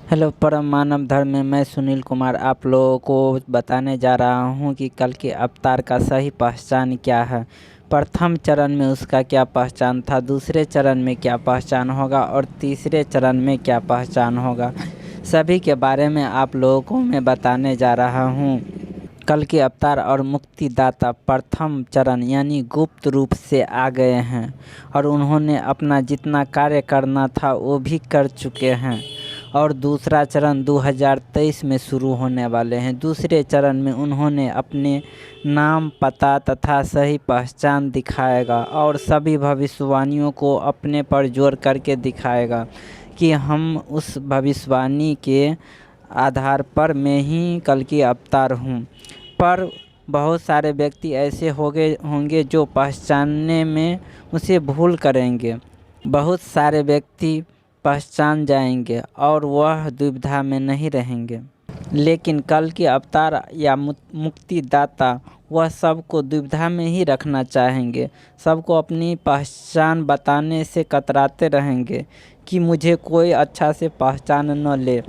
Hello परम मानव धर्म में मैं सुनील कुमार आप लोगों को बताने जा रहा हूँ कि कल के अवतार का सही पहचान क्या है। प्रथम चरण में उसका क्या पहचान था, दूसरे चरण में क्या पहचान होगा और तीसरे चरण में क्या पहचान होगा, सभी के बारे में आप लोगों को मैं बताने जा रहा हूँ। कल के अवतार और मुक्तिदाता प्रथम चरण यानी गुप्त रूप से आ गए हैं और उन्होंने अपना जितना कार्य करना था वो भी कर चुके हैं और दूसरा चरण 2023 में शुरू होने वाले हैं। दूसरे चरण में उन्होंने अपने नाम, पता तथा सही पहचान दिखाएगा और सभी भविष्यवाणियों को अपने पर जोर करके दिखाएगा कि हम उस भविष्यवाणी के आधार पर मैं ही कल की अवतार हूँ। पर बहुत सारे व्यक्ति ऐसे होंगे जो पहचानने में उसे भूल करेंगे। बहुत सारे व्यक्ति पहचान जाएंगे और वह दुविधा में नहीं रहेंगे। लेकिन कल के अवतार या मुक्तिदाता वह सबको दुविधा में ही रखना चाहेंगे। सबको अपनी पहचान बताने से कतराते रहेंगे कि मुझे कोई अच्छा से पहचान न ले।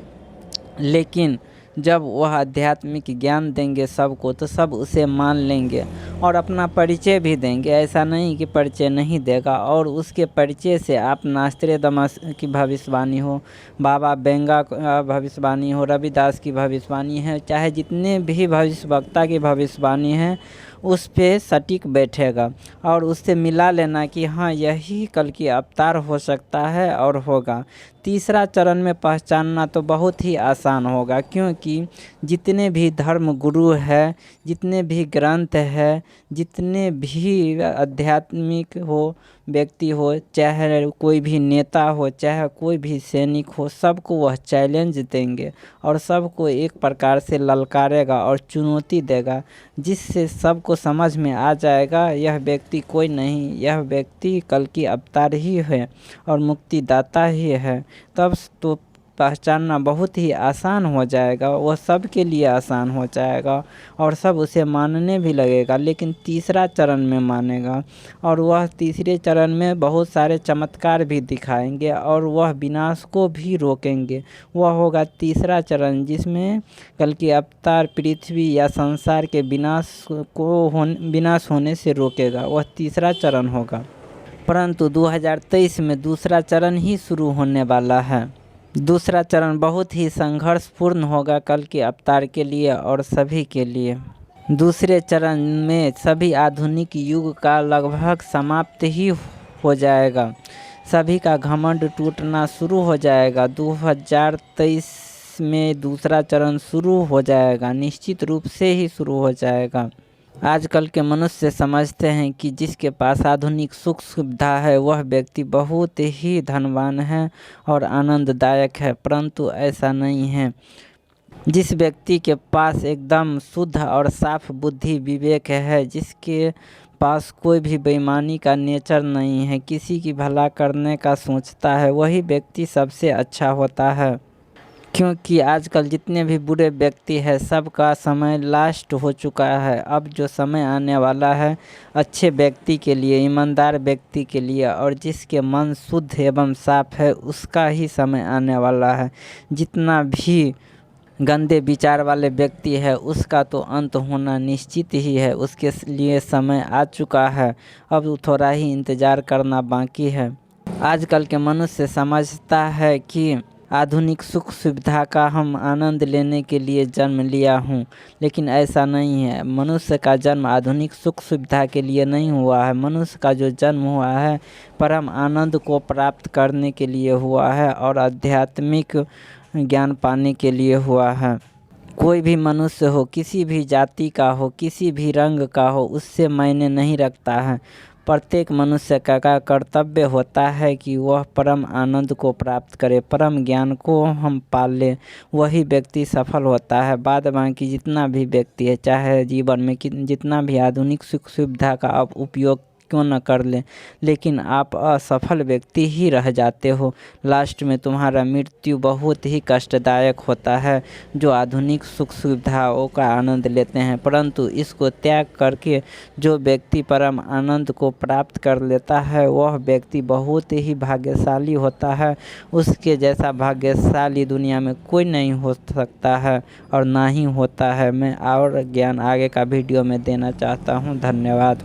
लेकिन जब वह आध्यात्मिक ज्ञान देंगे सबको तो सब उसे मान लेंगे और अपना परिचय भी देंगे। ऐसा नहीं कि परिचय नहीं देगा। और उसके परिचय से आप नास्त्रेदमस की भविष्यवाणी हो, बाबा बेंगा भविष्यवाणी हो, रविदास की भविष्यवाणी है, चाहे जितने भी भविष्यवक्ता की भविष्यवाणी है उस पे सटीक बैठेगा और उससे मिला लेना कि हाँ यही कल की अवतार हो सकता है और होगा। तीसरा चरण में पहचानना तो बहुत ही आसान होगा, क्योंकि जितने भी धर्म गुरु है, जितने भी ग्रंथ है, जितने भी आध्यात्मिक हो व्यक्ति हो, चाहे कोई भी नेता हो, चाहे कोई भी सैनिक हो, सबको वह चैलेंज देंगे और सबको एक प्रकार से ललकारेगा और चुनौती देगा, जिससे सबको समझ में आ जाएगा यह व्यक्ति कोई नहीं, यह व्यक्ति कल की अवतार ही है और मुक्तिदाता ही है। तब तो पहचानना बहुत ही आसान हो जाएगा, वह सब के लिए आसान हो जाएगा और सब उसे मानने भी लगेगा। लेकिन तीसरा चरण में मानेगा और वह तीसरे चरण में बहुत सारे चमत्कार भी दिखाएंगे और वह विनाश को भी रोकेंगे। वह होगा तीसरा चरण, जिसमें कल की अवतार पृथ्वी या संसार के विनाश होने से रोकेगा। वह तीसरा चरण होगा। परंतु 2023 में दूसरा चरण ही शुरू होने वाला है। दूसरा चरण बहुत ही संघर्षपूर्ण होगा कल के अवतार के लिए और सभी के लिए। दूसरे चरण में सभी आधुनिक युग का लगभग समाप्त ही हो जाएगा। सभी का घमंड टूटना शुरू हो जाएगा। 2023 में दूसरा चरण शुरू हो जाएगा, निश्चित रूप से ही शुरू हो जाएगा। आजकल के मनुष्य समझते हैं कि जिसके पास आधुनिक सुख सुविधा है वह व्यक्ति बहुत ही धनवान है और आनंददायक है, परंतु ऐसा नहीं है। जिस व्यक्ति के पास एकदम शुद्ध और साफ बुद्धि विवेक है, जिसके पास कोई भी बेईमानी का नेचर नहीं है, किसी की भला करने का सोचता है, वही व्यक्ति सबसे अच्छा होता है। क्योंकि आजकल जितने भी बुरे व्यक्ति हैं सबका समय लास्ट हो चुका है। अब जो समय आने वाला है अच्छे व्यक्ति के लिए, ईमानदार व्यक्ति के लिए और जिसके मन शुद्ध एवं साफ है उसका ही समय आने वाला है। जितना भी गंदे विचार वाले व्यक्ति है उसका तो अंत होना निश्चित ही है, उसके लिए समय आ चुका है। अब थोड़ा ही इंतज़ार करना बाकी है। आजकल के मनुष्य समझता है कि आधुनिक सुख सुविधा का हम आनंद लेने के लिए जन्म लिया हूँ, लेकिन ऐसा नहीं है। मनुष्य का जन्म आधुनिक सुख सुविधा के लिए नहीं हुआ है। मनुष्य का जो जन्म हुआ है परम आनंद को प्राप्त करने के लिए हुआ है और आध्यात्मिक ज्ञान पाने के लिए हुआ है। कोई भी मनुष्य हो, किसी भी जाति का हो, किसी भी रंग का हो, उससे मायने नहीं रखता है। प्रत्येक मनुष्य का कर्तव्य होता है कि वह परम आनंद को प्राप्त करे, परम ज्ञान को हम पाल लें, वही व्यक्ति सफल होता है। बाद बाकी जितना भी व्यक्ति है, चाहे जीवन में जितना भी आधुनिक सुख सुविधा का आप उपयोग क्यों न कर लें, लेकिन आप असफल व्यक्ति ही रह जाते हो। लास्ट में तुम्हारा मृत्यु बहुत ही कष्टदायक होता है। जो आधुनिक सुख सुविधाओं का आनंद लेते हैं परंतु इसको त्याग करके जो व्यक्ति परम आनंद को प्राप्त कर लेता है वह व्यक्ति बहुत ही भाग्यशाली होता है। उसके जैसा भाग्यशाली दुनिया में कोई नहीं हो सकता है और ना ही होता है। मैं और ज्ञान आगे का वीडियो में देना चाहता हूँ। धन्यवाद।